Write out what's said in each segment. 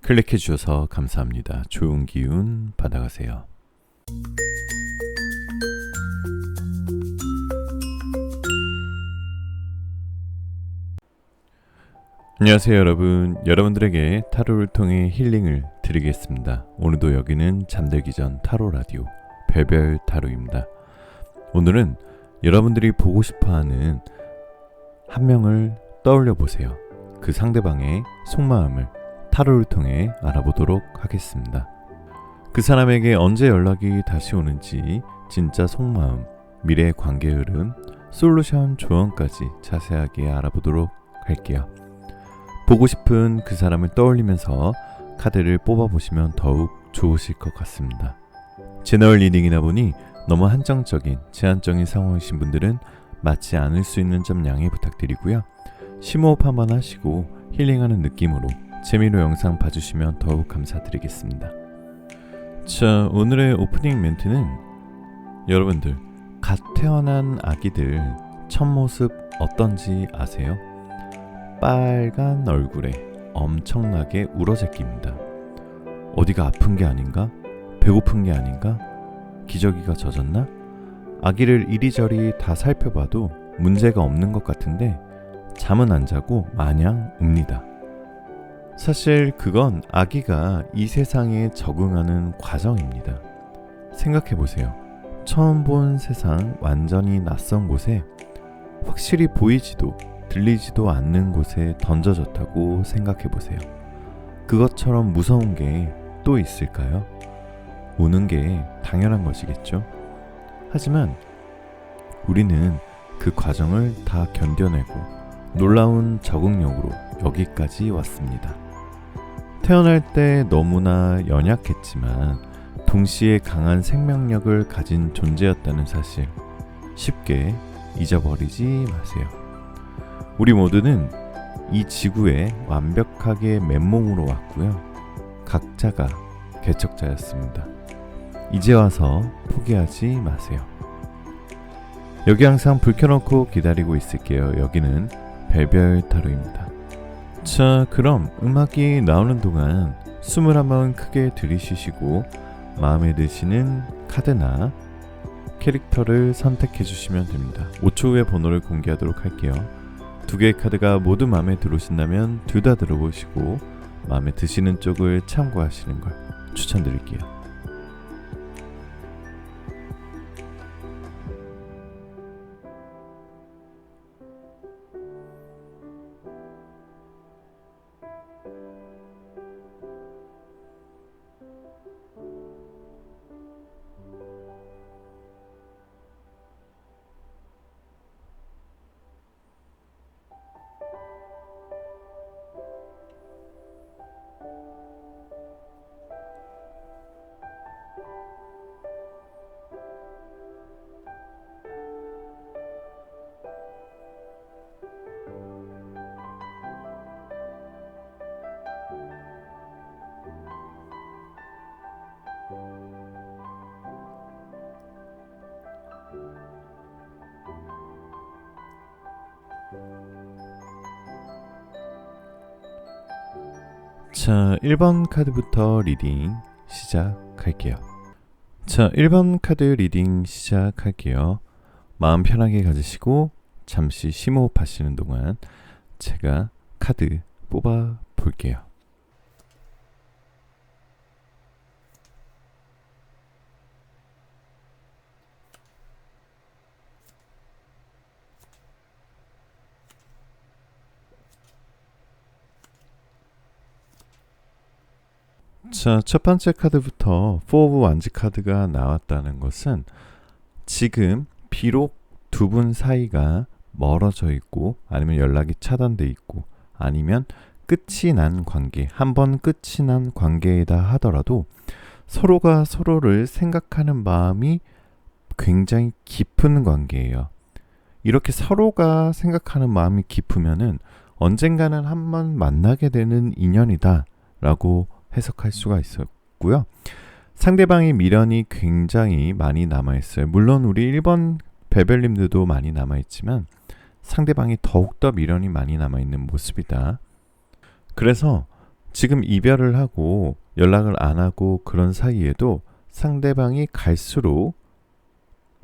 클릭해 주셔서 감사합니다. 좋은 기운 받아가세요. 안녕하세요 여러분. 여러분들에게 타로를 통해 힐링을 드리겠습니다. 오늘도 여기는 잠들기 전 타로 라디오 별별 타로입니다. 오늘은 여러분들이 보고 싶어하는 한 명을 떠올려 보세요. 그 상대방의 속마음을 타로를 통해 알아보도록 하겠습니다. 그 사람에게 언제 연락이 다시 오는지, 진짜 속마음, 미래의 관계 흐름, 솔루션 조언까지 자세하게 알아보도록 할게요. 보고 싶은 그 사람을 떠올리면서 카드를 뽑아보시면 더욱 좋으실 것 같습니다. 제너럴 리딩이다 보니 너무 한정적인, 제한적인 상황이신 분들은 맞지 않을 수 있는 점 양해 부탁드리고요. 심호흡 한번 하시고 힐링하는 느낌으로 재미로 영상 봐주시면 더욱 감사드리겠습니다. 자, 오늘의 오프닝 멘트는 여러분들, 갓 태어난 아기들 첫 모습 어떤지 아세요? 빨간 얼굴에 엄청나게 울어제낍니다. 어디가 아픈 게 아닌가? 배고픈 게 아닌가? 기저귀가 젖었나? 아기를 이리저리 다 살펴봐도 문제가 없는 것 같은데 잠은 안 자고 마냥 웁니다. 사실 그건 아기가 이 세상에 적응하는 과정입니다. 생각해보세요. 처음 본 세상, 완전히 낯선 곳에 확실히 보이지도 들리지도 않는 곳에 던져졌다고 생각해보세요. 그것처럼 무서운 게 또 있을까요? 우는 게 당연한 것이겠죠. 하지만 우리는 그 과정을 다 견뎌내고 놀라운 적응력으로 여기까지 왔습니다. 태어날 때 너무나 연약했지만 동시에 강한 생명력을 가진 존재였다는 사실, 쉽게 잊어버리지 마세요. 우리 모두는 이 지구에 완벽하게 맨몸으로 왔고요. 각자가 개척자였습니다. 이제 와서 포기하지 마세요. 여기 항상 불 켜놓고 기다리고 있을게요. 여기는 별별 타로입니다. 자, 그럼 음악이 나오는 동안 숨을 한번 크게 들이쉬시고 마음에 드시는 카드나 캐릭터를 선택해 주시면 됩니다. 5초 후에 번호를 공개하도록 할게요. 두 개의 카드가 모두 마음에 들어오신다면 둘 다 들어보시고 마음에 드시는 쪽을 참고하시는 걸 추천드릴게요. 자, 1번 카드부터 리딩 시작할게요. 자, 1번 카드 리딩 시작할게요. 마음 편하게 가지시고 잠시 심호흡 하시는 동안 제가 카드 뽑아 볼게요. 자, 첫 번째 카드부터 4 오브 완즈 카드가 나왔다는 것은 지금 비록 두 분 사이가 멀어져 있고 아니면 연락이 차단돼 있고 아니면 끝이 난 관계, 한번 끝이 난 관계이다 하더라도 서로가 서로를 생각하는 마음이 굉장히 깊은 관계예요. 이렇게 서로가 생각하는 마음이 깊으면은 언젠가는 한번 만나게 되는 인연이다 라고 해석할 수가 있었고요. 상대방의 미련이 굉장히 많이 남아있어요. 물론 우리 1번 베벨님들도 많이 남아있지만 상대방이 더욱더 미련이 많이 남아있는 모습이다. 그래서 지금 이별을 하고 연락을 안 하고 그런 사이에도 상대방이 갈수록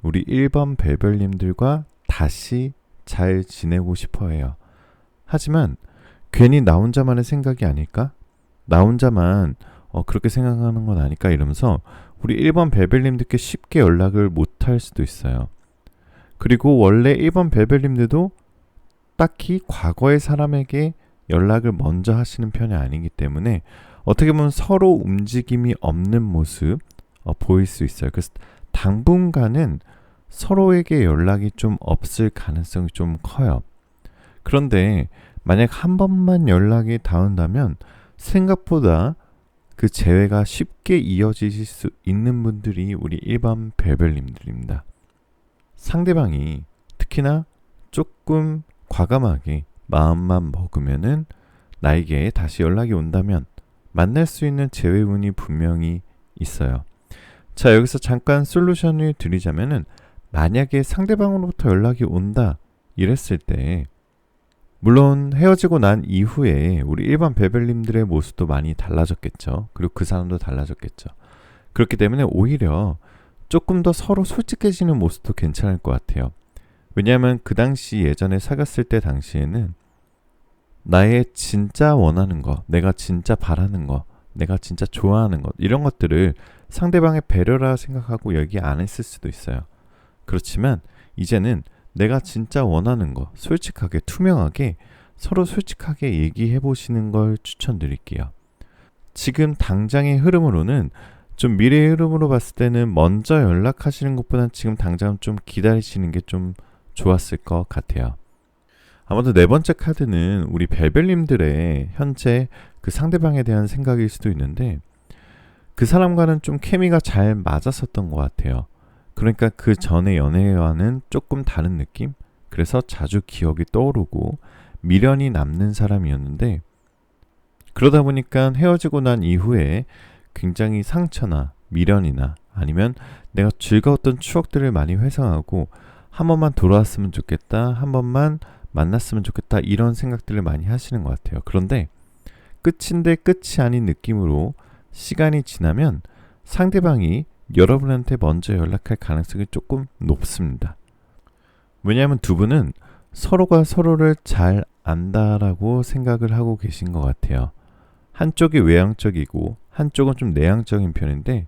우리 1번 벨벨님들과 다시 잘 지내고 싶어 해요. 하지만 괜히 나 혼자만의 생각이 아닐까? 나 혼자만 그렇게 생각하는 건 아닐까? 이러면서 우리 1번 벨벨님들께 쉽게 연락을 못 할 수도 있어요. 그리고 원래 1번 벨벨님들도 딱히 과거의 사람에게 연락을 먼저 하시는 편이 아니기 때문에 어떻게 보면 서로 움직임이 없는 모습 보일 수 있어요. 그래서 당분간은 서로에게 연락이 좀 없을 가능성이 좀 커요. 그런데 만약 한 번만 연락이 닿는다면 생각보다 그 재회가 쉽게 이어지실 수 있는 분들이 우리 일반 벨벨님들입니다. 상대방이 특히나 조금 과감하게 마음만 먹으면은 나에게 다시 연락이 온다면 만날 수 있는 재회운이 분명히 있어요. 자, 여기서 잠깐 솔루션을 드리자면은 만약에 상대방으로부터 연락이 온다 이랬을 때 물론 헤어지고 난 이후에 우리 일반 벨벨님들의 모습도 많이 달라졌겠죠. 그리고 그 사람도 달라졌겠죠. 그렇기 때문에 오히려 조금 더 서로 솔직해지는 모습도 괜찮을 것 같아요. 왜냐하면 그 당시 예전에 사귀었을 때 당시에는 나의 진짜 원하는 거, 내가 진짜 바라는 거, 내가 진짜 좋아하는 것 이런 것들을 상대방의 배려라 생각하고 얘기 안 했을 수도 있어요. 그렇지만 이제는 내가 진짜 원하는 거 솔직하게 투명하게 서로 솔직하게 얘기해 보시는 걸 추천드릴게요. 지금 당장의 흐름으로는 좀 미래의 흐름으로 봤을 때는 먼저 연락하시는 것보다는 지금 당장 좀 기다리시는 게 좀 좋았을 것 같아요. 아무튼 네 번째 카드는 우리 벨벨님들의 현재 그 상대방에 대한 생각일 수도 있는데 그 사람과는 좀 케미가 잘 맞았었던 것 같아요. 그러니까 그 전의 연애와는 조금 다른 느낌? 그래서 자주 기억이 떠오르고 미련이 남는 사람이었는데 그러다 보니까 헤어지고 난 이후에 굉장히 상처나 미련이나 아니면 내가 즐거웠던 추억들을 많이 회상하고 한 번만 돌아왔으면 좋겠다, 한 번만 만났으면 좋겠다 이런 생각들을 많이 하시는 것 같아요. 그런데 끝인데 끝이 아닌 느낌으로 시간이 지나면 상대방이 여러분한테 먼저 연락할 가능성이 조금 높습니다. 왜냐하면 두 분은 서로가 서로를 잘 안다라고 생각을 하고 계신 것 같아요. 한쪽이 외향적이고 한쪽은 좀 내향적인 편인데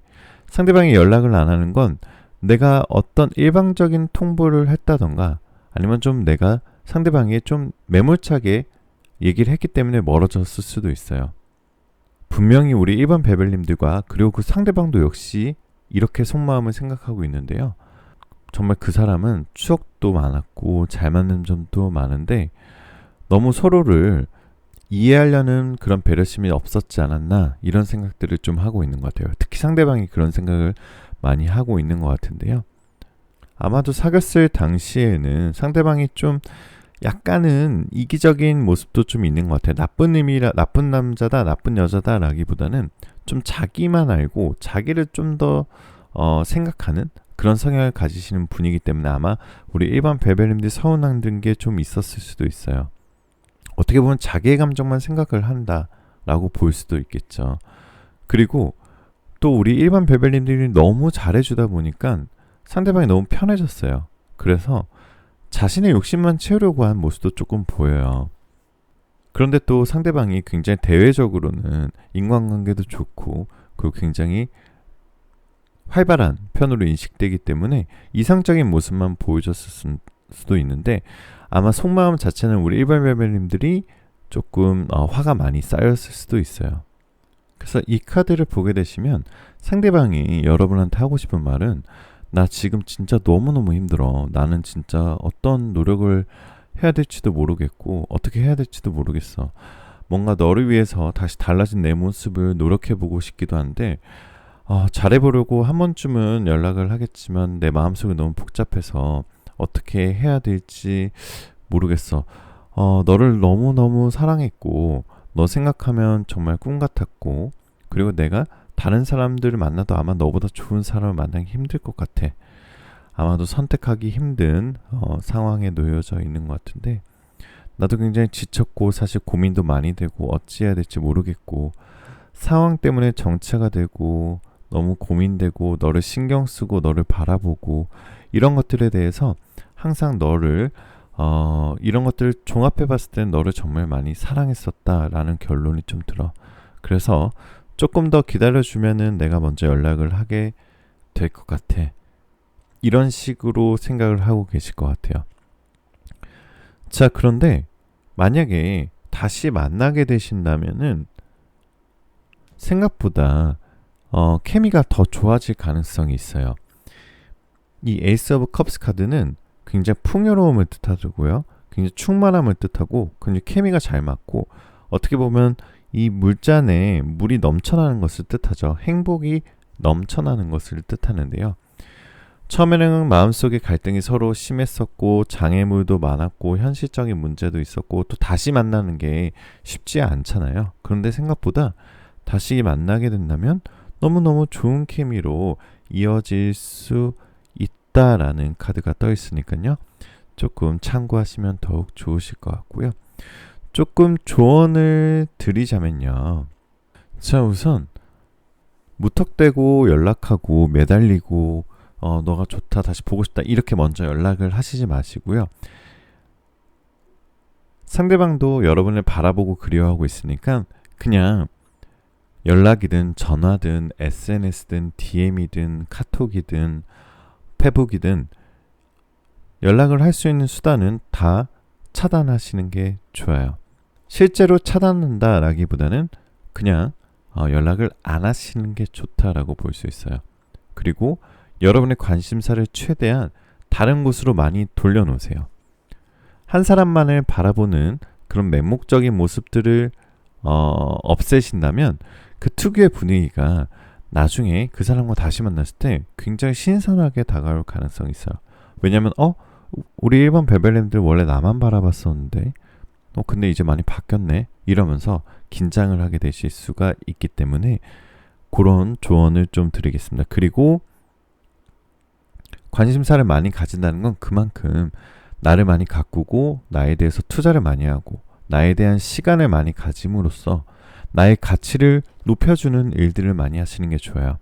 상대방이 연락을 안 하는 건 내가 어떤 일방적인 통보를 했다던가 아니면 좀 내가 상대방이 좀 매몰차게 얘기를 했기 때문에 멀어졌을 수도 있어요. 분명히 우리 일반 벨벨님들과 그리고 그 상대방도 역시 이렇게 속마음을 생각하고 있는데요. 정말 그 사람은 추억도 많았고 잘 맞는 점도 많은데 너무 서로를 이해하려는 그런 배려심이 없었지 않았나 이런 생각들을 좀 하고 있는 것 같아요. 특히 상대방이 그런 생각을 많이 하고 있는 것 같은데요. 아마도 사귀었을 당시에는 상대방이 좀 약간은 이기적인 모습도 좀 있는 것 같아요. 나쁜 남자다, 나쁜 여자다라기보다는 좀 자기만 알고 자기를 좀 더 생각하는 그런 성향을 가지시는 분이기 때문에 아마 우리 일반 벨벨님들이 서운한 게 좀 있었을 수도 있어요. 어떻게 보면 자기의 감정만 생각을 한다라고 볼 수도 있겠죠. 그리고 또 우리 일반 벨벨님들이 너무 잘해주다 보니까 상대방이 너무 편해졌어요. 그래서 자신의 욕심만 채우려고 한 모습도 조금 보여요. 그런데 또 상대방이 굉장히 대외적으로는 인간관계도 좋고 그리고 굉장히 활발한 편으로 인식되기 때문에 이상적인 모습만 보여줬을 수도 있는데 아마 속마음 자체는 우리 일반 벨벨님들이 조금 화가 많이 쌓였을 수도 있어요. 그래서 이 카드를 보게 되시면 상대방이 여러분한테 하고 싶은 말은 나 지금 진짜 너무너무 힘들어. 나는 진짜 어떤 노력을 해야 될지도 모르겠고 어떻게 해야 될지도 모르겠어. 뭔가 너를 위해서 다시 달라진 내 모습을 노력해보고 싶기도 한데 잘해보려고 한 번쯤은 연락을 하겠지만 내 마음속이 너무 복잡해서 어떻게 해야 될지 모르겠어. 너를 너무너무 사랑했고 너 생각하면 정말 꿈 같았고 그리고 내가 다른 사람들을 만나도 아마 너보다 좋은 사람을 만나기 힘들 것 같아. 아마도 선택하기 힘든 상황에 놓여져 있는 것 같은데 나도 굉장히 지쳤고 사실 고민도 많이 되고 어찌해야 될지 모르겠고 상황 때문에 정체가 되고 너무 고민되고 너를 신경 쓰고 너를 바라보고 이런 것들에 대해서 항상 너를 이런 것들을 종합해 봤을 때 너를 정말 많이 사랑했었다라는 결론이 좀 들어. 그래서 조금 더 기다려주면은 내가 먼저 연락을 하게 될 것 같아. 이런 식으로 생각을 하고 계실 것 같아요. 자, 그런데 만약에 다시 만나게 되신다면은 생각보다 케미가 더 좋아질 가능성이 있어요. 이 에이스 오브 컵스 카드는 굉장히 풍요로움을 뜻하고요. 굉장히 충만함을 뜻하고 굉장히 케미가 잘 맞고 어떻게 보면 이 물잔에 물이 넘쳐나는 것을 뜻하죠. 행복이 넘쳐나는 것을 뜻하는데요. 처음에는 마음속에 갈등이 서로 심했었고 장애물도 많았고 현실적인 문제도 있었고 또 다시 만나는 게 쉽지 않잖아요. 그런데 생각보다 다시 만나게 된다면 너무너무 좋은 케미로 이어질 수 있다라는 카드가 떠 있으니까요. 조금 참고하시면 더욱 좋으실 것 같고요. 조금 조언을 드리자면요. 자, 우선 무턱대고 연락하고 매달리고 너가 좋다, 다시 보고 싶다 이렇게 먼저 연락을 하시지 마시고요. 상대방도 여러분을 바라보고 그리워하고 있으니까 그냥 연락이든 전화든 SNS든 DM이든 카톡이든 페북이든 연락을 할 수 있는 수단은 다 차단하시는 게 좋아요. 실제로 차단한다라기보다는 그냥 연락을 안 하시는 게 좋다라고 볼 수 있어요. 그리고 여러분의 관심사를 최대한 다른 곳으로 많이 돌려놓으세요. 한 사람만을 바라보는 그런 맹목적인 모습들을 없애신다면 그 특유의 분위기가 나중에 그 사람과 다시 만났을 때 굉장히 신선하게 다가올 가능성이 있어요. 왜냐면 우리 일반 베벨님들 원래 나만 바라봤었는데 근데 이제 많이 바뀌었네 이러면서 긴장을 하게 되실 수가 있기 때문에 그런 조언을 좀 드리겠습니다. 그리고 관심사를 많이 가진다는 건 그만큼 나를 많이 가꾸고 나에 대해서 투자를 많이 하고 나에 대한 시간을 많이 가짐으로써 나의 가치를 높여주는 일들을 많이 하시는 게 좋아요.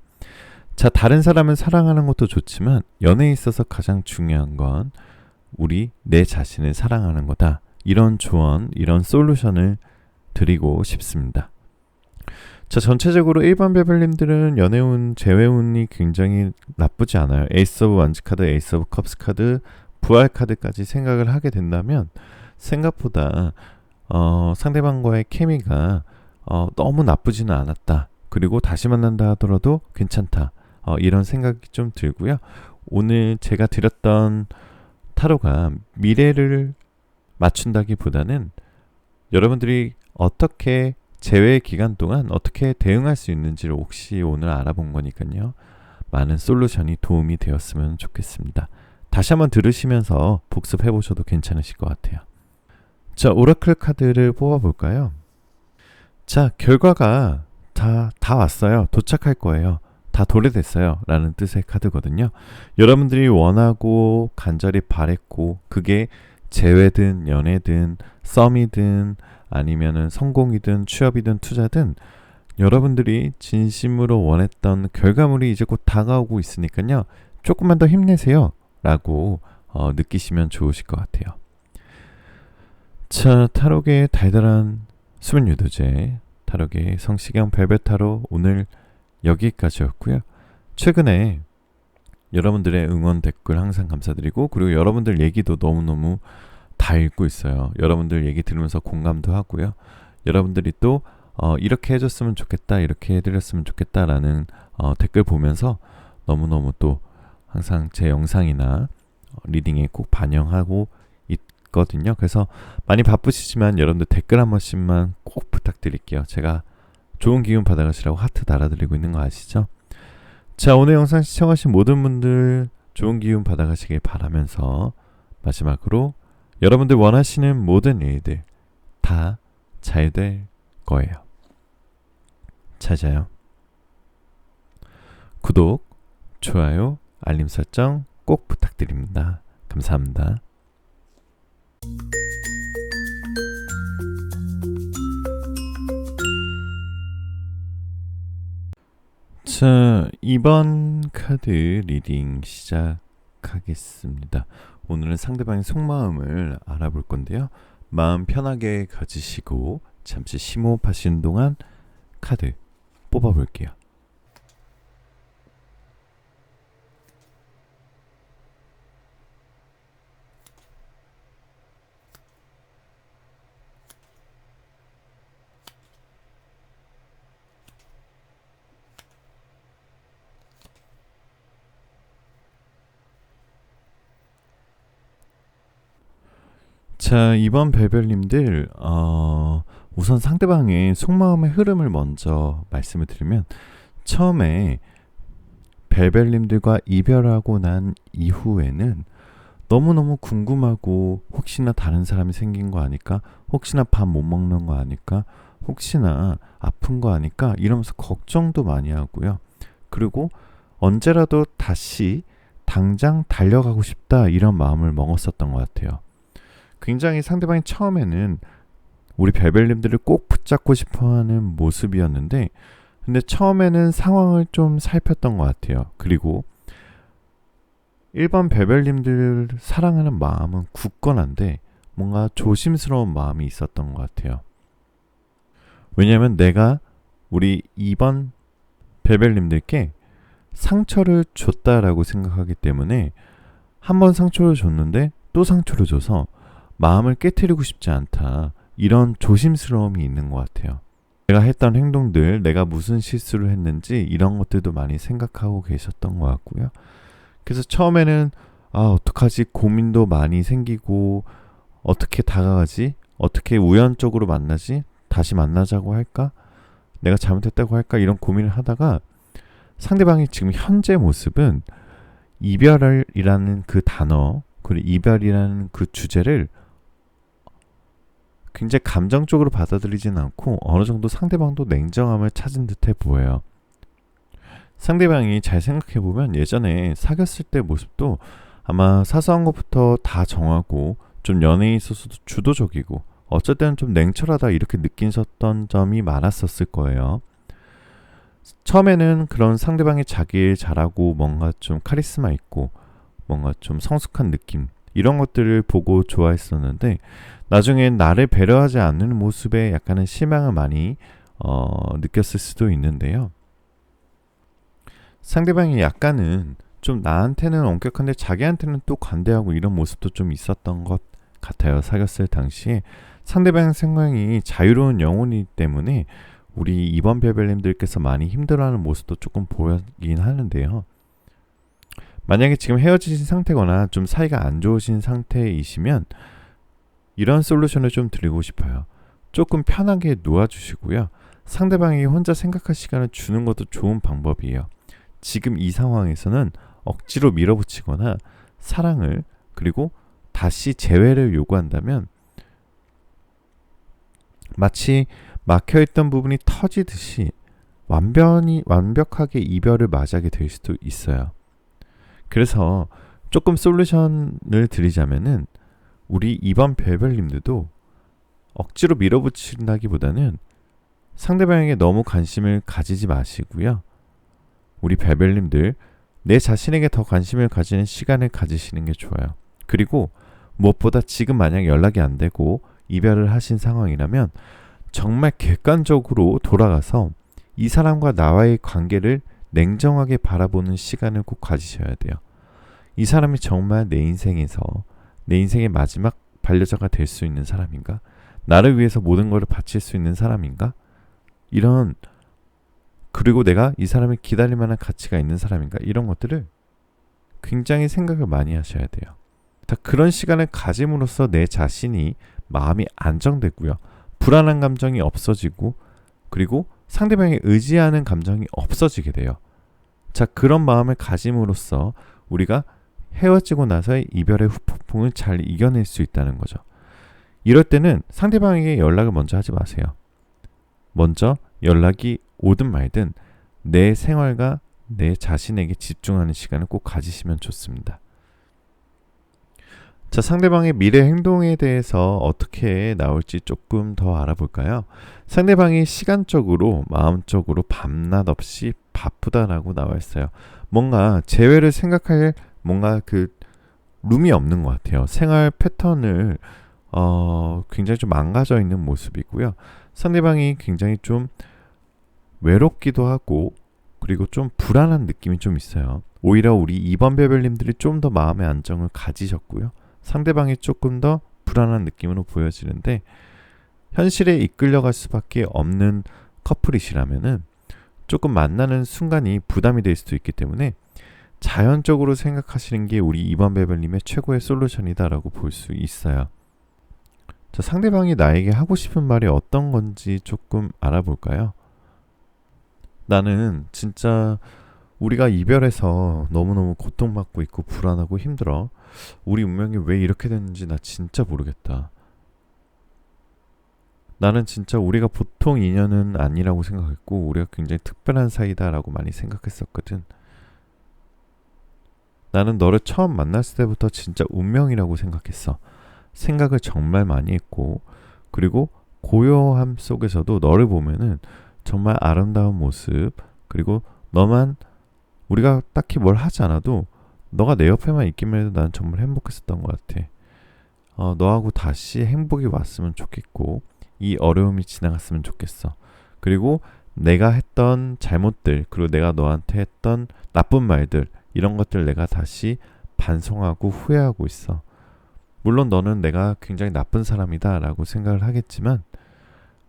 자, 다른 사람을 사랑하는 것도 좋지만 연애에 있어서 가장 중요한 건 내 자신을 사랑하는 거다. 이런 조언, 이런 솔루션을 드리고 싶습니다. 자, 전체적으로 일반 베벨님들은 연애운, 재회운이 굉장히 나쁘지 않아요. 에이스 오브 완즈 카드, 에이스 오브 컵스 카드, 부활 카드까지 생각을 하게 된다면 생각보다 상대방과의 케미가 너무 나쁘지는 않았다. 그리고 다시 만난다 하더라도 괜찮다. 이런 생각이 좀 들고요. 오늘 제가 드렸던 타로가 미래를 맞춘다기보다는 여러분들이 어떻게 재회 기간 동안 어떻게 대응할 수 있는지를 혹시 오늘 알아본 거니까요. 많은 솔루션이 도움이 되었으면 좋겠습니다. 다시 한번 들으시면서 복습해 보셔도 괜찮으실 것 같아요. 자, 오라클 카드를 뽑아볼까요? 자, 결과가 다 왔어요. 도착할 거예요. 다 도래됐어요. 라는 뜻의 카드거든요. 여러분들이 원하고 간절히 바랬고 그게 재회든 연애든 썸이든 아니면은 성공이든 취업이든 투자든 여러분들이 진심으로 원했던 결과물이 이제 곧 다가오고 있으니까요. 조금만 더 힘내세요. 라고 느끼시면 좋으실 것 같아요. 자, 타로계의 달달한 수면 유도제 타로계의 성시경 벨벳 타로 오늘 여기까지였고요. 최근에 여러분들의 응원 댓글 항상 감사드리고 그리고 여러분들 얘기도 너무너무 다 읽고 있어요. 여러분들 얘기 들으면서 공감도 하고요. 여러분들이 또 이렇게 해줬으면 좋겠다, 이렇게 해드렸으면 좋겠다라는 댓글 보면서 너무너무 또 항상 제 영상이나 리딩에 꼭 반영하고 있거든요. 그래서 많이 바쁘시지만 여러분들 댓글 한 번씩만 꼭 부탁드릴게요. 제가 좋은 기운 받아가시라고 하트 달아드리고 있는 거 아시죠? 자, 오늘 영상 시청하신 모든 분들 좋은 기운 받아가시길 바라면서 마지막으로 여러분들 원하시는 모든 일들 다 잘 될 거예요. 잘 자요. 구독, 좋아요, 알림 설정 꼭 부탁드립니다. 감사합니다. 자, 이번 카드 리딩 시작하겠습니다. 오늘은 상대방의 속마음을 알아볼 건데요. 마음 편하게 가지시고 잠시 심호흡하시는 동안 카드 뽑아볼게요. 자, 이번 별별님들 우선 상대방의 속마음의 흐름을 먼저 말씀을 드리면, 처음에 별별님들과 이별하고 난 이후에는 너무너무 궁금하고, 혹시나 다른 사람이 생긴 거 아닐까, 혹시나 밥 못 먹는 거 아닐까, 혹시나 아픈 거 아닐까 이러면서 걱정도 많이 하고요. 그리고 언제라도 다시 당장 달려가고 싶다 이런 마음을 먹었었던 것 같아요. 굉장히 상대방이 처음에는 우리 별별님들을 꼭 붙잡고 싶어하는 모습이었는데, 근데 처음에는 상황을 좀 살폈던 것 같아요. 그리고 일반 별별님들 사랑하는 마음은 굳건한데 뭔가 조심스러운 마음이 있었던 것 같아요. 왜냐하면 내가 우리 이번 별별님들께 상처를 줬다라고 생각하기 때문에, 한 번 상처를 줬는데 또 상처를 줘서 마음을 깨트리고 싶지 않다, 이런 조심스러움이 있는 것 같아요. 내가 했던 행동들, 내가 무슨 실수를 했는지 이런 것들도 많이 생각하고 계셨던 것 같고요. 그래서 처음에는 어떡하지 고민도 많이 생기고, 어떻게 다가가지, 어떻게 우연적으로 만나지, 다시 만나자고 할까, 내가 잘못했다고 할까, 이런 고민을 하다가 상대방이 지금 현재 모습은 이별이라는 그 단어, 그리고 이별이라는 그 주제를 굉장히 감정적으로 받아들이진 않고 어느 정도 상대방도 냉정함을 찾은 듯해 보여요. 상대방이 잘 생각해보면 예전에 사귀었을 때 모습도 아마 사소한 것부터 다 정하고, 좀 연애에 있어서도 주도적이고, 어쩔 때는 좀 냉철하다 이렇게 느끼셨던 점이 많았었을 거예요. 처음에는 그런 상대방이 자기 일 잘하고 뭔가 좀 카리스마 있고 뭔가 좀 성숙한 느낌, 이런 것들을 보고 좋아했었는데, 나중엔 나를 배려하지 않는 모습에 약간은 실망을 많이 느꼈을 수도 있는데요. 상대방이 약간은 좀 나한테는 엄격한데 자기한테는 또 관대하고 이런 모습도 좀 있었던 것 같아요. 사귀었을 당시에 상대방 생각이 자유로운 영혼이기 때문에 우리 이번 별별님들께서 많이 힘들어하는 모습도 조금 보이긴 하는데요. 만약에 지금 헤어지신 상태거나 좀 사이가 안 좋으신 상태이시면 이런 솔루션을 좀 드리고 싶어요. 조금 편하게 놓아주시고요. 상대방에게 혼자 생각할 시간을 주는 것도 좋은 방법이에요. 지금 이 상황에서는 억지로 밀어붙이거나 사랑을, 그리고 다시 재회를 요구한다면 마치 막혀있던 부분이 터지듯이 완벽하게 이별을 맞이하게 될 수도 있어요. 그래서 조금 솔루션을 드리자면은, 우리 이번 별별님들도 억지로 밀어붙인다기보다는 상대방에게 너무 관심을 가지지 마시고요. 우리 별별님들, 내 자신에게 더 관심을 가지는 시간을 가지시는 게 좋아요. 그리고 무엇보다 지금 만약 연락이 안 되고 이별을 하신 상황이라면 정말 객관적으로 돌아가서 이 사람과 나와의 관계를 냉정하게 바라보는 시간을 꼭 가지셔야 돼요. 이 사람이 정말 내 인생에서 내 인생의 마지막 반려자가 될 수 있는 사람인가? 나를 위해서 모든 것을 바칠 수 있는 사람인가? 그리고 내가 이 사람을 기다릴 만한 가치가 있는 사람인가? 이런 것들을 굉장히 생각을 많이 하셔야 돼요. 그런 시간을 가짐으로써 내 자신이 마음이 안정되고요. 불안한 감정이 없어지고, 그리고 상대방에 의지하는 감정이 없어지게 돼요. 자, 그런 마음을 가짐으로써 우리가 헤어지고 나서의 이별의 후폭풍을 잘 이겨낼 수 있다는 거죠. 이럴 때는 상대방에게 연락을 먼저 하지 마세요. 먼저 연락이 오든 말든 내 생활과 내 자신에게 집중하는 시간을 꼭 가지시면 좋습니다. 자, 상대방의 미래 행동에 대해서 어떻게 나올지 조금 더 알아볼까요? 상대방이 시간적으로, 마음적으로 밤낮 없이 바쁘다라고 나와 있어요. 뭔가 재회를 생각할 뭔가 그 룸이 없는 것 같아요. 생활 패턴을 굉장히 좀 망가져 있는 모습이고요. 상대방이 굉장히 좀 외롭기도 하고 그리고 좀 불안한 느낌이 좀 있어요. 오히려 우리 2번 배별님들이 좀 더 마음의 안정을 가지셨고요. 상대방이 조금 더 불안한 느낌으로 보여지는데 현실에 이끌려갈 수밖에 없는 커플이시라면은 조금 만나는 순간이 부담이 될 수도 있기 때문에 자연적으로 생각하시는 게 우리 2번 배별님의 최고의 솔루션이다라고 볼 수 있어요. 자, 상대방이 나에게 하고 싶은 말이 어떤 건지 조금 알아볼까요? 나는 진짜 우리가 이별해서 너무너무 고통받고 있고 불안하고 힘들어. 우리 운명이 왜 이렇게 됐는지 나 진짜 모르겠다. 나는 진짜 우리가 보통 인연은 아니라고 생각했고 우리가 굉장히 특별한 사이다라고 많이 생각했었거든. 나는 너를 처음 만났을 때부터 진짜 운명이라고 생각했어. 생각을 정말 많이 했고 그리고 고요함 속에서도 너를 보면은 정말 아름다운 모습 그리고 너만 우리가 딱히 뭘 하지 않아도 너가 내 옆에만 있기만 해도 난 정말 행복했었던 것 같아. 너하고 다시 행복이 왔으면 좋겠고 이 어려움이 지나갔으면 좋겠어. 그리고 내가 했던 잘못들 그리고 내가 너한테 했던 나쁜 말들 이런 것들 내가 다시 반성하고 후회하고 있어. 물론 너는 내가 굉장히 나쁜 사람이다 라고 생각을 하겠지만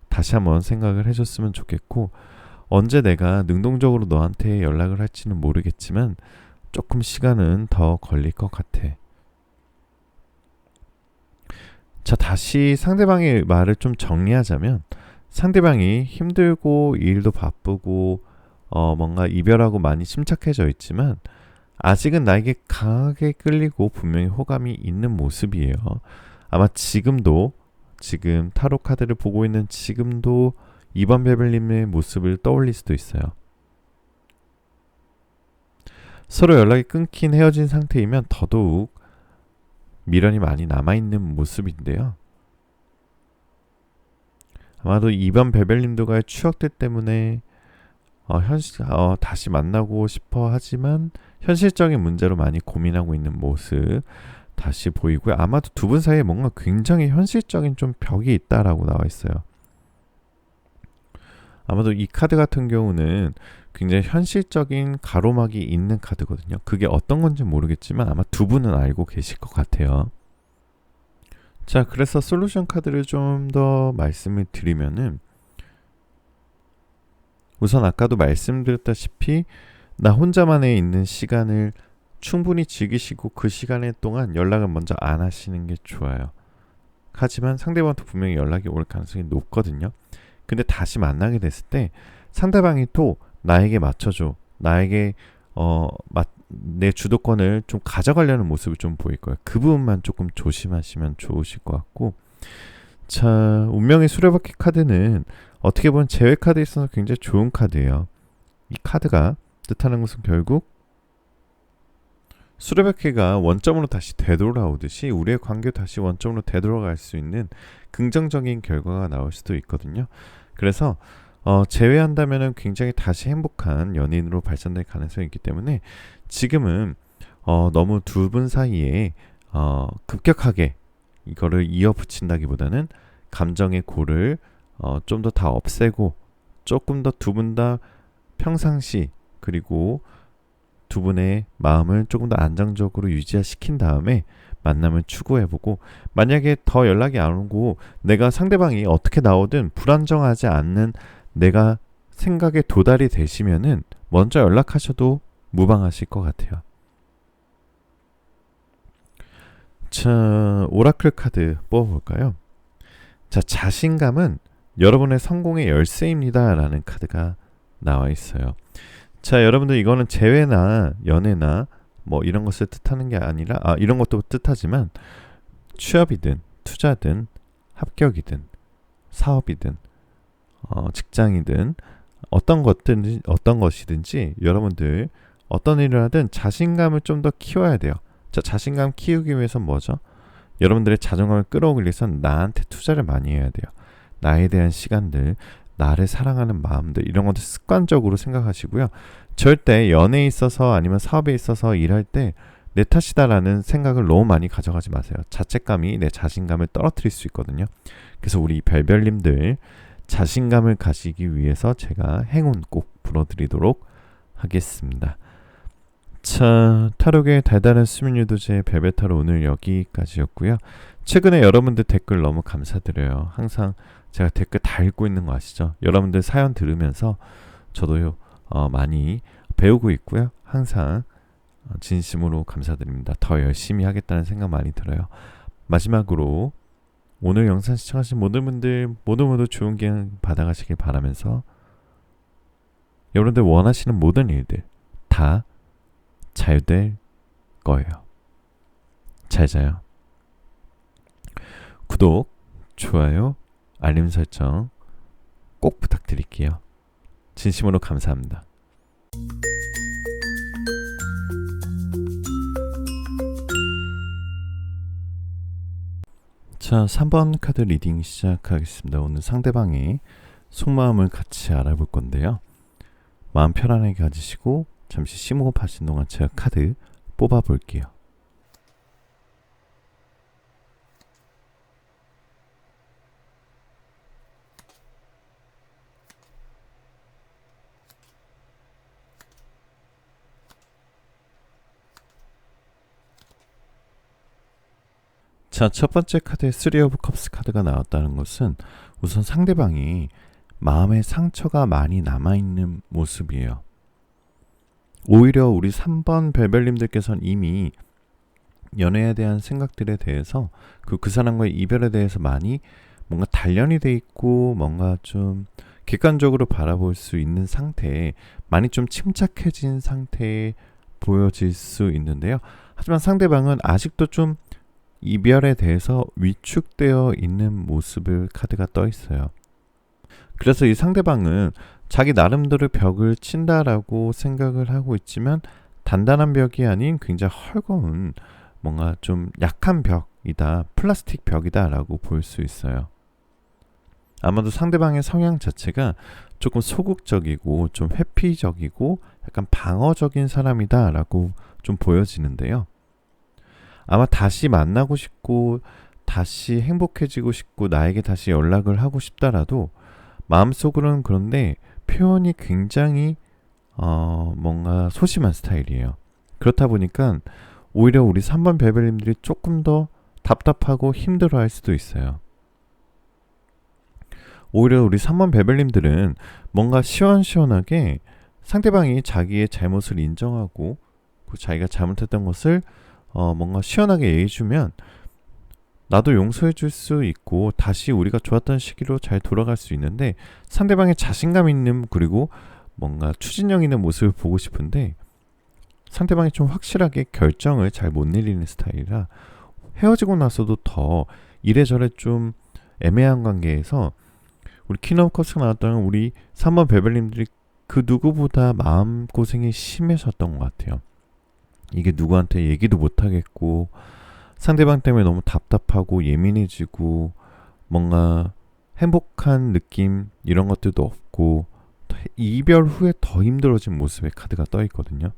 다시 한번 생각을 해줬으면 좋겠고 언제 내가 능동적으로 너한테 연락을 할지는 모르겠지만 조금 시간은 더 걸릴 것 같아. 자, 다시 상대방의 말을 좀 정리하자면 상대방이 힘들고 일도 바쁘고 뭔가 이별하고 많이 침착해져 있지만 아직은 나에게 강하게 끌리고 분명히 호감이 있는 모습이에요. 아마 지금도 지금 타로 카드를 보고 있는 지금도 2번 베벨님의 모습을 떠올릴 수도 있어요. 서로 연락이 끊긴 헤어진 상태이면 더더욱 미련이 많이 남아있는 모습인데요. 아마도 2번 베벨님들과의 추억들 때문에 다시 만나고 싶어 하지만 현실적인 문제로 많이 고민하고 있는 모습 다시 보이고요. 아마도 두 분 사이에 뭔가 굉장히 현실적인 좀 벽이 있다라고 나와 있어요. 아마도 이 카드 같은 경우는 굉장히 현실적인 가로막이 있는 카드거든요. 그게 어떤 건지 모르겠지만 아마 두 분은 알고 계실 것 같아요. 자, 그래서 솔루션 카드를 좀 더 말씀을 드리면은 우선 아까도 말씀드렸다시피 나 혼자만에 있는 시간을 충분히 즐기시고 그 시간 동안 연락을 먼저 안 하시는 게 좋아요. 하지만 상대방한테 분명히 연락이 올 가능성이 높거든요. 근데 다시 만나게 됐을 때 상대방이 또 나에게 맞춰줘. 나에게 내 주도권을 좀 가져가려는 모습을 좀 보일 거예요. 그 부분만 조금 조심하시면 좋으실 것 같고 자, 운명의 수레바퀴 카드는 어떻게 보면 재회 카드에 있어서 굉장히 좋은 카드예요. 이 카드가 뜻하는 것은 결국 수레바퀴가 원점으로 다시 되돌아오듯이 우리의 관계 다시 원점으로 되돌아갈 수 있는 긍정적인 결과가 나올 수도 있거든요. 그래서 제외한다면은 굉장히 다시 행복한 연인으로 발전될 가능성이 있기 때문에 지금은 너무 두 분 사이에 급격하게 이거를 이어붙인다기보다는 감정의 골을 좀 더 다 없애고 조금 더 두 분 다 평상시 그리고 두 분의 마음을 조금 더 안정적으로 유지시킨 다음에 만남을 추구해보고 만약에 더 연락이 안 오고 내가 상대방이 어떻게 나오든 불안정하지 않는 내가 생각에 도달이 되시면은 먼저 연락하셔도 무방하실 것 같아요. 자, 오라클 카드 뽑아볼까요? 자, 자신감은 여러분의 성공의 열쇠입니다 라는 카드가 나와 있어요. 자, 여러분들 이거는 재회나 연애나 뭐 이런 것을 뜻하는 게 아니라 이런 것도 뜻하지만 취업이든 투자든 합격이든 사업이든 직장이든 어떤 것이든지 여러분들 어떤 일을 하든 자신감을 좀 더 키워야 돼요. 자, 자신감 키우기 위해서 뭐죠? 여러분들의 자존감을 끌어올리기 위해선 나한테 투자를 많이 해야 돼요. 나에 대한 시간들, 나를 사랑하는 마음들, 이런 것들 습관적으로 생각하시고요. 절대 연애에 있어서 아니면 사업에 있어서 일할 때 내 탓이다라는 생각을 너무 많이 가져가지 마세요. 자책감이 내 자신감을 떨어뜨릴 수 있거든요. 그래서 우리 별별님들 자신감을 가지기 위해서 제가 행운 꼭 불어드리도록 하겠습니다. 자, 타로의 달달한 수면 유도제 별별타로 오늘 여기까지였고요. 최근에 여러분들 댓글 너무 감사드려요. 항상 제가 댓글 다 읽고 있는 거 아시죠? 여러분들 사연 들으면서 저도 많이 배우고 있고요. 항상 진심으로 감사드립니다. 더 열심히 하겠다는 생각 많이 들어요. 마지막으로 오늘 영상 시청하신 모든 분들 모두 좋은 기운 받아가시길 바라면서 여러분들 원하시는 모든 일들 다 잘 될 거예요. 잘 자요. 구독, 좋아요, 알림 설정 꼭 부탁드릴게요. 진심으로 감사합니다. 자, 3번 카드 리딩 시작하겠습니다. 오늘 상대방의 속마음을 같이 알아볼 건데요. 마음 편안하게 가지시고 잠시 심호흡 하신 동안 제가 카드 뽑아볼게요. 자, 첫 번째 카드에 3 오브 컵스 카드가 나왔다는 것은 우선 상대방이 마음에 상처가 많이 남아있는 모습이에요. 오히려 우리 3번 별별님들께서는 이미 연애에 대한 생각들에 대해서 그 사람과의 이별에 대해서 많이 뭔가 단련이 돼 있고 뭔가 좀 객관적으로 바라볼 수 있는 상태에 많이 좀 침착해진 상태에 보여질 수 있는데요. 하지만 상대방은 아직도 좀 이별에 대해서 위축되어 있는 모습을 카드가 떠 있어요. 그래서 이 상대방은 자기 나름대로 벽을 친다라고 생각을 하고 있지만 단단한 벽이 아닌 굉장히 헐거운 뭔가 좀 약한 벽이다, 플라스틱 벽이다 라고 볼 수 있어요. 아마도 상대방의 성향 자체가 조금 소극적이고 좀 회피적이고 약간 방어적인 사람이다 라고 좀 보여지는데요. 아마 다시 만나고 싶고 다시 행복해지고 싶고 나에게 다시 연락을 하고 싶다라도 마음속으로는 그런데 표현이 굉장히 뭔가 소심한 스타일이에요. 그렇다 보니까 오히려 우리 3번 별별님들이 조금 더 답답하고 힘들어할 수도 있어요. 오히려 우리 3번 별별님들은 뭔가 시원시원하게 상대방이 자기의 잘못을 인정하고 자기가 잘못했던 것을 뭔가 시원하게 얘기해주면 나도 용서해줄 수 있고 다시 우리가 좋았던 시기로 잘 돌아갈 수 있는데 상대방의 자신감 있는 그리고 뭔가 추진력 있는 모습을 보고 싶은데 상대방이 좀 확실하게 결정을 잘 못 내리는 스타일이라 헤어지고 나서도 더 이래저래 좀 애매한 관계에서 우리 퀸 오브 컵스가 나왔다는 우리 3번 별별님들이 그 누구보다 마음고생이 심해졌던 것 같아요. 이게 누구한테 얘기도 못하겠고 상대방 때문에 너무 답답하고 예민해지고 뭔가 행복한 느낌 이런 것들도 없고 이별 후에 더 힘들어진 모습의 카드가 떠 있거든요.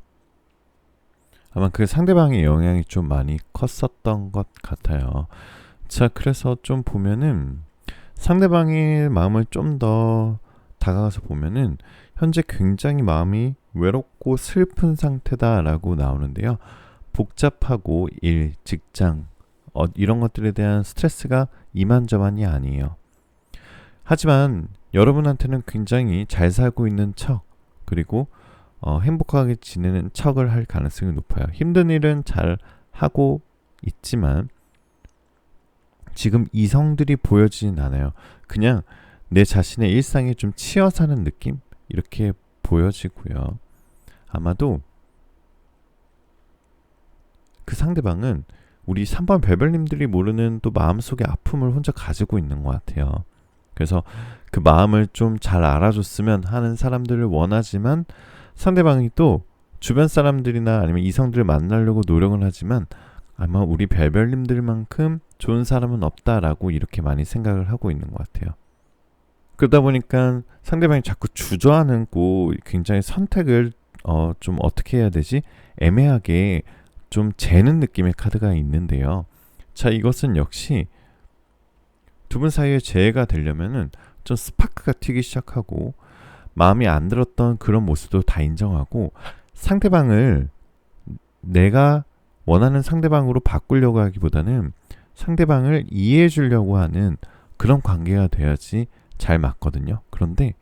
아마 그 상대방의 영향이 좀 많이 컸었던 것 같아요. 자, 그래서 좀 보면은 상대방의 마음을 좀 더 다가가서 보면은 현재 굉장히 마음이 외롭고 슬픈 상태다라고 나오는데요. 복잡하고 일, 직장 이런 것들에 대한 스트레스가 이만저만이 아니에요. 하지만 여러분한테는 굉장히 잘 살고 있는 척 그리고 행복하게 지내는 척을 할 가능성이 높아요. 힘든 일은 잘 하고 있지만 지금 이성들이 보여지진 않아요. 그냥 내 자신의 일상에 좀 치여 사는 느낌? 이렇게 보여지고요. 아마도 그 상대방은 우리 3번 별별님들이 모르는 또 마음속의 아픔을 혼자 가지고 있는 것 같아요. 그래서 그 마음을 좀 잘 알아줬으면 하는 사람들을 원하지만 상대방이 또 주변 사람들이나 아니면 이성들을 만나려고 노력을 하지만 아마 우리 별별님들만큼 좋은 사람은 없다라고 이렇게 많이 생각을 하고 있는 것 같아요. 그러다 보니까 상대방이 자꾸 주저하고 굉장히 선택을 좀 어떻게 해야 되지? 애매하게 좀 재는 느낌의 카드가 있는데요. 자, 이것은 역시 두 분 사이에 재해가 되려면은 좀 스파크가 튀기 시작하고 마음이 안 들었던 그런 모습도 다 인정하고 상대방을 내가 원하는 상대방으로 바꾸려고 하기보다는 상대방을 이해해 주려고 하는 그런 관계가 돼야지 잘 맞거든요. 그런데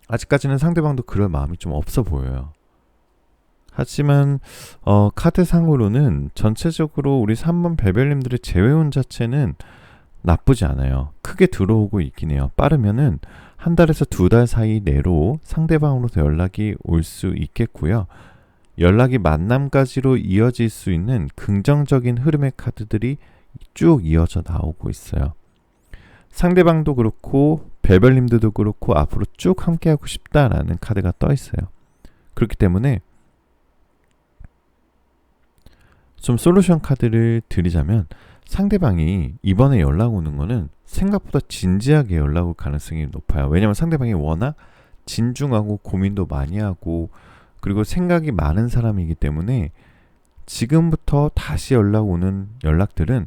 아직까지는 상대방도 그럴 마음이 좀 없어 보여요. 하지만 카드상으로는 전체적으로 우리 3번 별별님들의 재회운 자체는 나쁘지 않아요. 크게 들어오고 있긴 해요. 빠르면은 한 달에서 2달 사이 내로 상대방으로서 연락이 올 수 있겠고요. 연락이 만남까지로 이어질 수 있는 긍정적인 흐름의 카드들이 쭉 이어져 나오고 있어요. 상대방도 그렇고 별별님들도 그렇고 앞으로 쭉 함께하고 싶다라는 카드가 떠 있어요. 그렇기 때문에 좀 솔루션 카드를 드리자면 상대방이 이번에 연락 오는 거는 생각보다 진지하게 연락 올 가능성이 높아요. 왜냐면 상대방이 워낙 진중하고 고민도 많이 하고 그리고 생각이 많은 사람이기 때문에 지금부터 다시 연락 오는 연락들은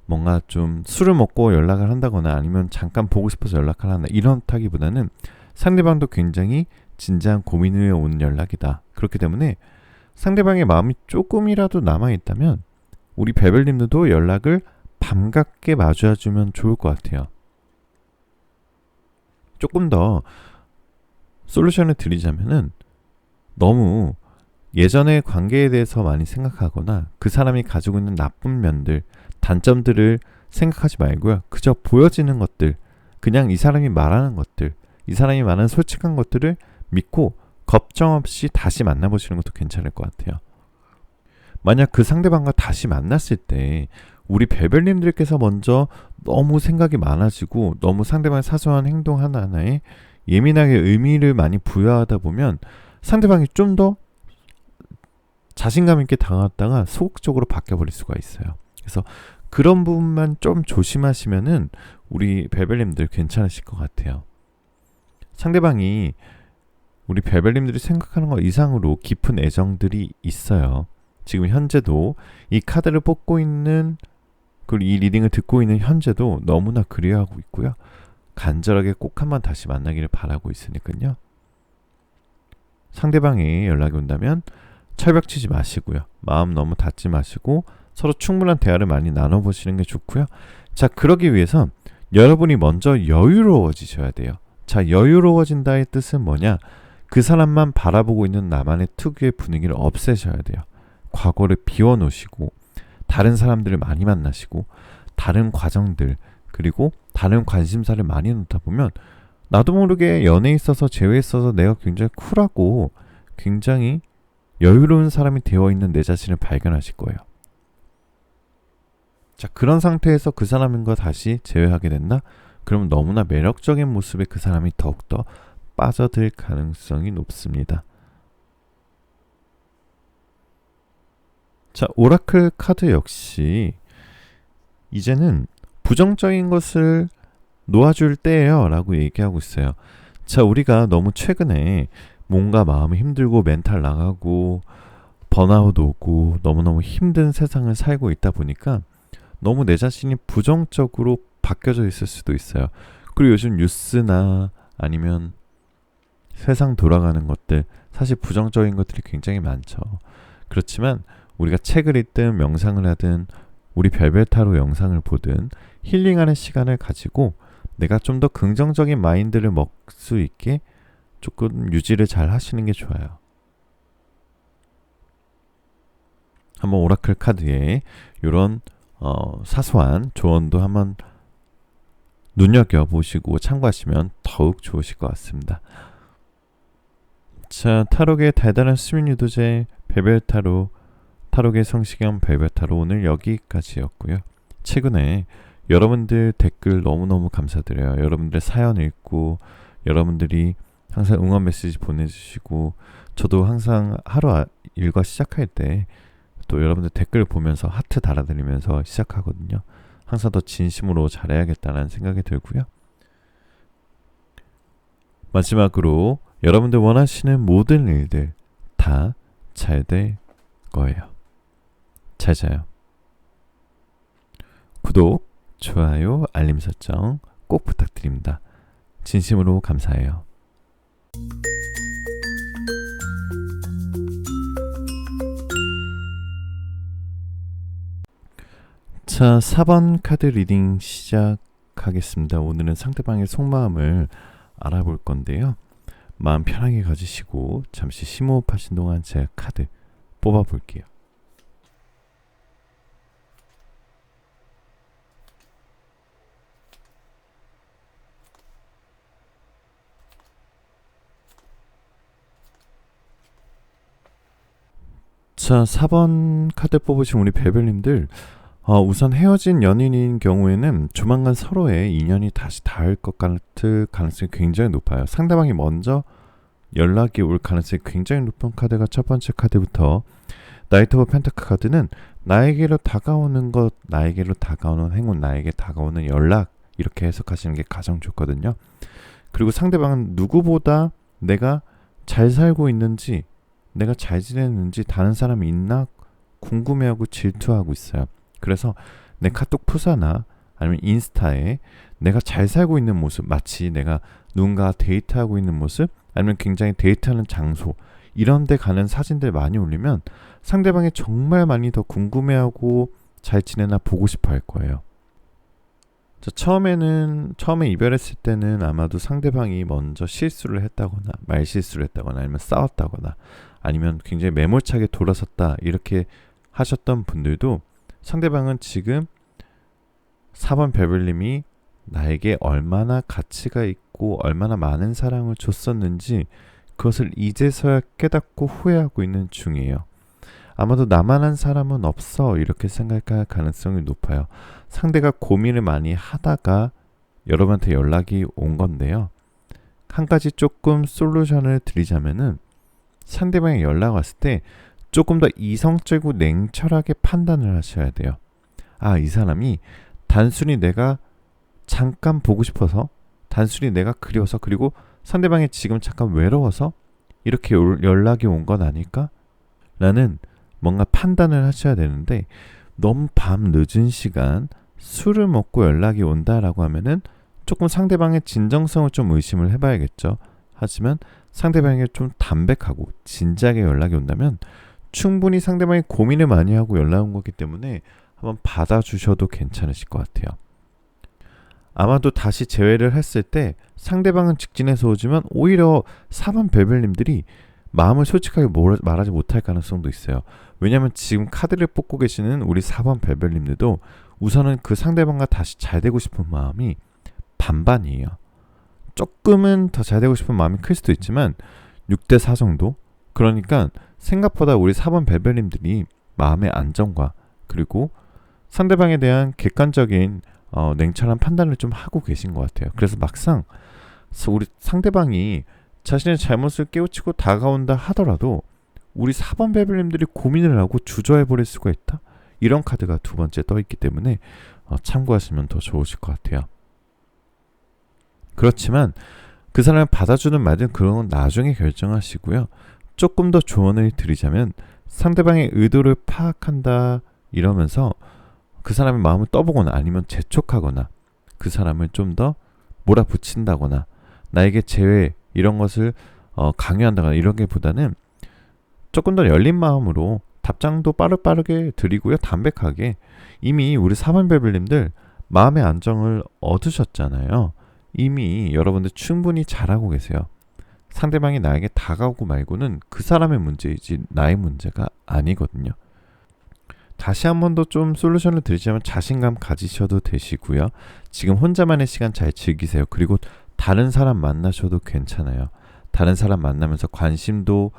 뭔가 좀 술을 먹고 연락을 한다거나 아니면 잠깐 보고 싶어서 연락을 한다 이렇다기보다는 상대방도 굉장히 진지한 고민 후에 온 연락이다. 그렇기 때문에 상대방의 마음이 조금이라도 남아있다면 우리 별별님들도 연락을 반갑게 맞아주면 좋을 것 같아요. 조금 더 솔루션을 드리자면은 너무 예전의 관계에 대해서 많이 생각하거나 그 사람이 가지고 있는 나쁜 면들, 단점들을 생각하지 말고요. 그저 보여지는 것들, 그냥 이 사람이 말하는 것들, 이 사람이 말하는 솔직한 것들을 믿고 걱정 없이 다시 만나보시는 것도 괜찮을 것 같아요. 만약 그 상대방과 다시 만났을 때 우리 별별님들께서 먼저 너무 생각이 많아지고 너무 상대방의 사소한 행동 하나하나에 예민하게 의미를 많이 부여하다 보면 상대방이 좀 더 자신감 있게 다가왔다가 소극적으로 바뀌어버릴 수가 있어요. 그래서 그런 부분만 좀 조심하시면은 우리 별별님들 괜찮으실 것 같아요. 상대방이 우리 별별님들이 생각하는 것 이상으로 깊은 애정들이 있어요. 지금 현재도 이 카드를 뽑고 있는 그리고 이 리딩을 듣고 있는 현재도 너무나 그리워하고 있고요. 간절하게 꼭 한번 다시 만나기를 바라고 있으니까요. 상대방이 연락이 온다면 철벽치지 마시고요. 마음 너무 닫지 마시고 서로 충분한 대화를 많이 나눠보시는 게 좋고요. 자, 그러기 위해서 여러분이 먼저 여유로워지셔야 돼요. 자, 여유로워진다의 뜻은 뭐냐? 그 사람만 바라보고 있는 나만의 특유의 분위기를 없애셔야 돼요. 과거를 비워놓으시고 다른 사람들을 많이 만나시고 다른 과정들 그리고 다른 관심사를 많이 놓다 보면 나도 모르게 연애에 있어서 재회에 있어서 내가 굉장히 쿨하고 굉장히 여유로운 사람이 되어있는 내 자신을 발견하실 거예요. 자, 그런 상태에서 그 사람과 다시 재회하게 된다? 그러면 너무나 매력적인 모습에 그 사람이 더욱더 빠져들 가능성이 높습니다. 자, 오라클 카드 역시 이제는 부정적인 것을 놓아줄 때예요 라고 얘기하고 있어요. 자, 우리가 너무 최근에 뭔가 마음이 힘들고 멘탈 나가고 번아웃 오고 너무너무 힘든 세상을 살고 있다 보니까 너무 내 자신이 부정적으로 바뀌어져 있을 수도 있어요. 그리고 요즘 뉴스나 아니면 세상 돌아가는 것들 사실 부정적인 것들이 굉장히 많죠. 그렇지만 우리가 책을 읽든 명상을 하든 우리 별별 타로 영상을 보든 힐링하는 시간을 가지고 내가 좀 더 긍정적인 마인드를 먹을 수 있게 조금 유지를 잘 하시는 게 좋아요. 한번 오라클 카드에 이런 사소한 조언도 한번 눈여겨보시고 참고하시면 더욱 좋으실 것 같습니다. 자, 타로의 달달한 수면 유도제 별별 타로 타로의 성시경 별별 타로 오늘 여기까지였고요. 최근에 여러분들 댓글 너무너무 감사드려요. 여러분들 사연 읽고 여러분들이 항상 응원 메시지 보내주시고 저도 항상 하루 일과 시작할 때 또 여러분들 댓글 보면서 하트 달아드리면서 시작하거든요. 항상 더 진심으로 잘해야겠다는 생각이 들고요. 마지막으로 여러분들 원하시는 모든 일들 다 잘 될 거예요. 잘 자요. 구독, 좋아요, 알림 설정 꼭 부탁드립니다. 진심으로 감사해요. 자, 4번 카드 리딩 시작하겠습니다. 오늘은 상대방의 속마음을 알아볼 건데요. 마음 편하게 가지시고 잠시 심호흡하신 동안 제가 카드 뽑아볼게요. 자, 4번 카드 뽑으신 우리 배별님들, 우선 헤어진 연인인 경우에는 조만간 서로의 인연이 다시 닿을 것 같을 가능성이 굉장히 높아요. 상대방이 먼저 연락이 올 가능성이 굉장히 높은 카드가 첫 번째 카드부터, 나이트 오브 펜타클 카드는 나에게로 다가오는 것, 나에게로 다가오는 행운, 나에게 다가오는 연락, 이렇게 해석하시는 게 가장 좋거든요. 그리고 상대방은 누구보다 내가 잘 살고 있는지, 내가 잘 지내는지 다른 사람이 있나 궁금해하고 질투하고 있어요. 그래서 내 카톡 푸사나 아니면 인스타에 내가 잘 살고 있는 모습, 마치 내가 누군가 데이트하고 있는 모습, 아니면 굉장히 데이트하는 장소, 이런 데 가는 사진들 많이 올리면 상대방이 정말 많이 더 궁금해하고 잘 지내나 보고 싶어 할 거예요. 자, 처음에 이별했을 때는 아마도 상대방이 먼저 실수를 했다거나 말실수를 했다거나 아니면 싸웠다거나 아니면 굉장히 매몰차게 돌아섰다, 이렇게 하셨던 분들도 상대방은 지금 4번 베블님이 나에게 얼마나 가치가 있고 얼마나 많은 사랑을 줬었는지 그것을 이제서야 깨닫고 후회하고 있는 중이에요. 아마도 나만한 사람은 없어, 이렇게 생각할 가능성이 높아요. 상대가 고민을 많이 하다가 여러분한테 연락이 온 건데요. 한 가지 조금 솔루션을 드리자면은, 상대방이 연락 왔을 때 조금 더 이성적이고 냉철하게 판단을 하셔야 돼요. 아, 이 사람이 단순히 내가 잠깐 보고 싶어서, 단순히 내가 그리워서, 그리고 상대방이 지금 잠깐 외로워서 이렇게 연락이 온 건 아닐까? 라는 뭔가 판단을 하셔야 되는데, 너무 밤 늦은 시간 술을 먹고 연락이 온다라고 하면은 조금 상대방의 진정성을 좀 의심을 해봐야겠죠. 하지만 상대방에게 좀 담백하고 진지하게 연락이 온다면 충분히 상대방이 고민을 많이 하고 연락 온 거기 때문에 한번 받아주셔도 괜찮으실 것 같아요. 아마도 다시 재회를 했을 때 상대방은 직진해서 오지만 오히려 4번 베벨님들이 마음을 솔직하게 말하지 못할 가능성도 있어요. 왜냐하면 지금 카드를 뽑고 계시는 우리 4번 베벨님들도 우선은 그 상대방과 다시 잘 되고 싶은 마음이 반반이에요. 조금은 더 잘 되고 싶은 마음이 클 수도 있지만 6대4 정도? 그러니까 생각보다 우리 4번 베벨님들이 마음의 안정과 그리고 상대방에 대한 객관적인 냉철한 판단을 좀 하고 계신 것 같아요. 그래서 막상 우리 상대방이 자신의 잘못을 깨우치고 다가온다 하더라도 우리 4번 베벨님들이 고민을 하고 주저해버릴 수가 있다? 이런 카드가 두 번째 떠있기 때문에 참고하시면 더 좋으실 것 같아요. 그렇지만 그 사람을 받아주는 말든 그런 건 나중에 결정하시고요. 조금 더 조언을 드리자면, 상대방의 의도를 파악한다 이러면서 그 사람의 마음을 떠보거나 아니면 재촉하거나 그 사람을 좀 더 몰아붙인다거나 나에게 재회 이런 것을 강요한다거나 이런 게 보다는 조금 더 열린 마음으로 답장도 빠르게 드리고요. 담백하게. 이미 우리 4번 베블님들 마음의 안정을 얻으셨잖아요. 이미 여러분들 충분히 잘하고 계세요. 상대방이 나에게 다가오고 말고는 그 사람의 문제이지 나의 문제가 아니거든요. 다시 한 번 더 좀 솔루션을 드리자면 자신감 가지셔도 되시고요. 지금 혼자만의 시간 잘 즐기세요. 그리고 다른 사람 만나셔도 괜찮아요. 다른 사람 만나면서 관심도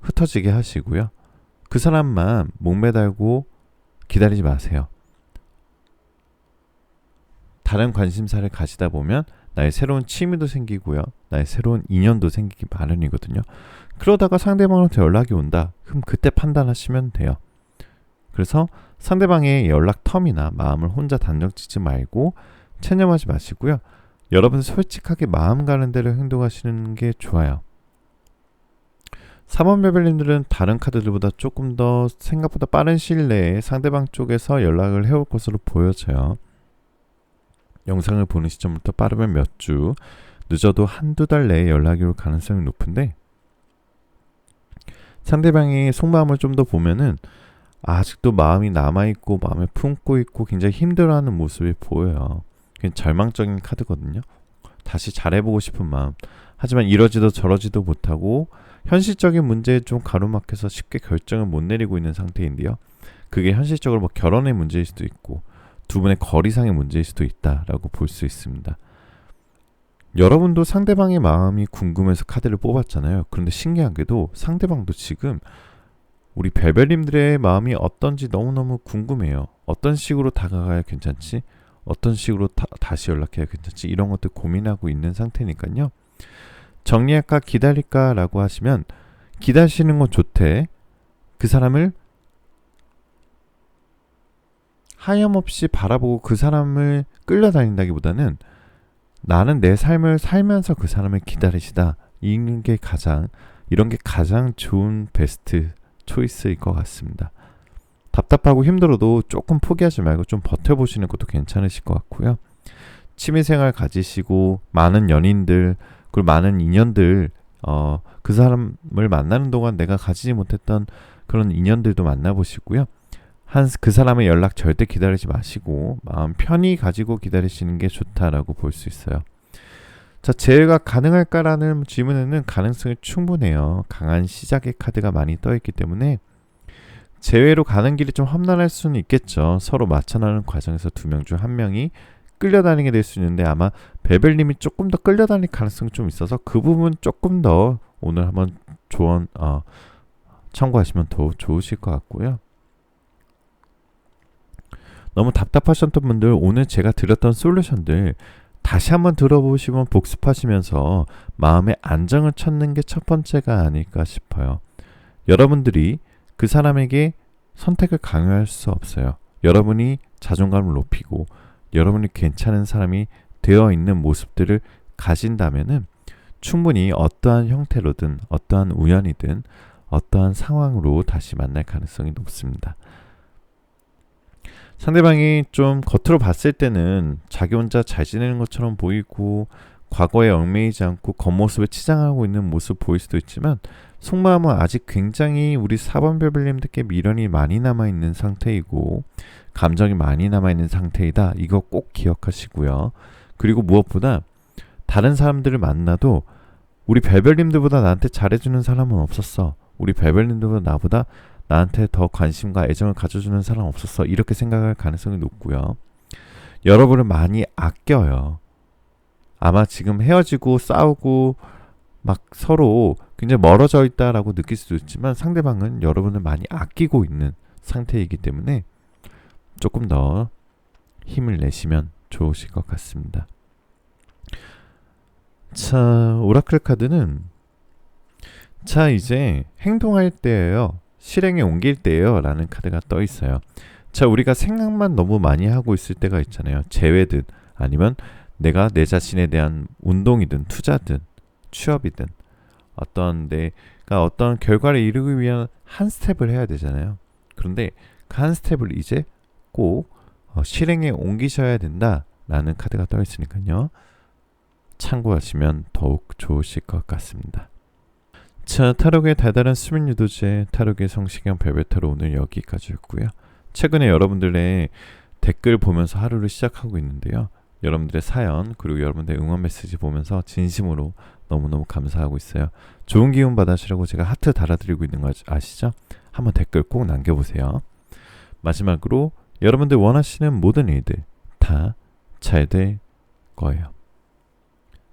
흩어지게 하시고요. 그 사람만 목매달고 기다리지 마세요. 다른 관심사를 가지다 보면 나의 새로운 취미도 생기고요. 나의 새로운 인연도 생기기 마련이거든요. 그러다가 상대방한테 연락이 온다. 그럼 그때 판단하시면 돼요. 그래서 상대방의 연락 텀이나 마음을 혼자 단정 짓지 말고 체념하지 마시고요. 여러분 솔직하게 마음 가는 대로 행동하시는 게 좋아요. 4번 베벨님들은 다른 카드들보다 조금 더 생각보다 빠른 시일 내에 상대방 쪽에서 연락을 해올 것으로 보여져요. 영상을 보는 시점부터 빠르면 몇 주, 늦어도 한두 달 내에 연락이 올 가능성이 높은데, 상대방의 속마음을 좀 더 보면은 아직도 마음이 남아있고 마음에 품고 있고 굉장히 힘들어하는 모습이 보여요. 그냥 절망적인 카드거든요. 다시 잘해보고 싶은 마음, 하지만 이러지도 저러지도 못하고 현실적인 문제에 좀 가로막혀서 쉽게 결정을 못 내리고 있는 상태인데요. 그게 현실적으로 뭐 결혼의 문제일 수도 있고 두 분의 거리상의 문제일 수도 있다라고 볼 수 있습니다. 여러분도 상대방의 마음이 궁금해서 카드를 뽑았잖아요. 그런데 신기한 게도 상대방도 지금 우리 벨벨님들의 마음이 어떤지 너무너무 궁금해요. 어떤 식으로 다가가야 괜찮지? 어떤 식으로 다시 연락해야 괜찮지? 이런 것들 고민하고 있는 상태니까요. 정리할까 기다릴까 라고 하시면 기다리시는 건 좋대. 그 사람을 하염없이 바라보고 그 사람을 끌려다닌다기보다는 나는 내 삶을 살면서 그 사람을 기다리시다. 이런 게 가장 좋은 베스트 초이스일 것 같습니다. 답답하고 힘들어도 조금 포기하지 말고 좀 버텨보시는 것도 괜찮으실 것 같고요. 취미생활 가지시고 많은 연인들 그리고 많은 인연들 그 사람을 만나는 동안 내가 가지지 못했던 그런 인연들도 만나보시고요. 그 사람의 연락 절대 기다리지 마시고 마음 편히 가지고 기다리시는 게 좋다라고 볼 수 있어요. 자, 재회가 가능할까라는 질문에는 가능성이 충분해요. 강한 시작의 카드가 많이 떠있기 때문에 재회로 가는 길이 좀 험난할 수는 있겠죠. 서로 맞춰나가는 과정에서 두 명 중 한 명이 끌려다니게 될 수 있는데 아마 베벨님이 조금 더 끌려다닐 가능성이 좀 있어서 그 부분 조금 더 오늘 한번 조언 참고하시면 더 좋으실 것 같고요. 너무 답답하셨던 분들 오늘 제가 드렸던 솔루션들 다시 한번 들어보시면 복습하시면서 마음의 안정을 찾는 게 첫 번째가 아닐까 싶어요. 여러분들이 그 사람에게 선택을 강요할 수 없어요. 여러분이 자존감을 높이고 여러분이 괜찮은 사람이 되어 있는 모습들을 가진다면은 충분히 어떠한 형태로든 어떠한 우연이든 어떠한 상황으로 다시 만날 가능성이 높습니다. 상대방이 좀 겉으로 봤을 때는 자기 혼자 잘 지내는 것처럼 보이고 과거에 얽매이지 않고 겉모습에 치장하고 있는 모습 보일 수도 있지만 속마음은 아직 굉장히 우리 4번 베벨님들께 미련이 많이 남아있는 상태이고 감정이 많이 남아있는 상태이다. 이거 꼭 기억하시고요. 그리고 무엇보다 다른 사람들을 만나도 우리 벨벨님들보다 나한테 잘해주는 사람은 없었어. 우리 벨벨님들보다 나한테 더 관심과 애정을 가져주는 사람 없었어. 이렇게 생각할 가능성이 높고요. 여러분을 많이 아껴요. 아마 지금 헤어지고 싸우고 막 서로 굉장히 멀어져 있다라고 느낄 수도 있지만 상대방은 여러분을 많이 아끼고 있는 상태이기 때문에 조금 더 힘을 내시면 좋으실 것 같습니다. 자, 오라클 카드는 자, 이제 행동할 때예요. 실행에 옮길 때예요 라는 카드가 떠 있어요. 자, 우리가 생각만 너무 많이 하고 있을 때가 있잖아요. 재회든 아니면 내가 내 자신에 대한 운동이든 투자든 취업이든 내가 어떤 결과를 이루기 위한 한 스텝을 해야 되잖아요. 그런데 그 한 스텝을 이제 꼭 실행에 옮기셔야 된다라는 카드가 떠 있으니까요. 참고하시면 더욱 좋으실 것 같습니다. 자, 타로의 달달한 수면 유도제 타로의 성시경 벨벳타로 오늘 여기까지였고요. 최근에 여러분들의 댓글 보면서 하루를 시작하고 있는데요. 여러분들의 사연 그리고 여러분들의 응원 메시지 보면서 진심으로 너무너무 감사하고 있어요. 좋은 기운 받으시라고 제가 하트 달아드리고 있는 거 아시죠? 한번 댓글 꼭 남겨보세요. 마지막으로 여러분들 원하시는 모든 일들 다 잘 될 거예요.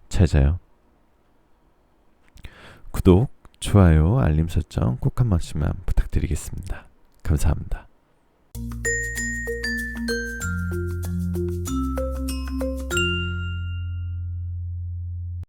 잘 자요. 구독, 좋아요, 알림 설정 꼭 한 번씩만 부탁드리겠습니다. 감사합니다.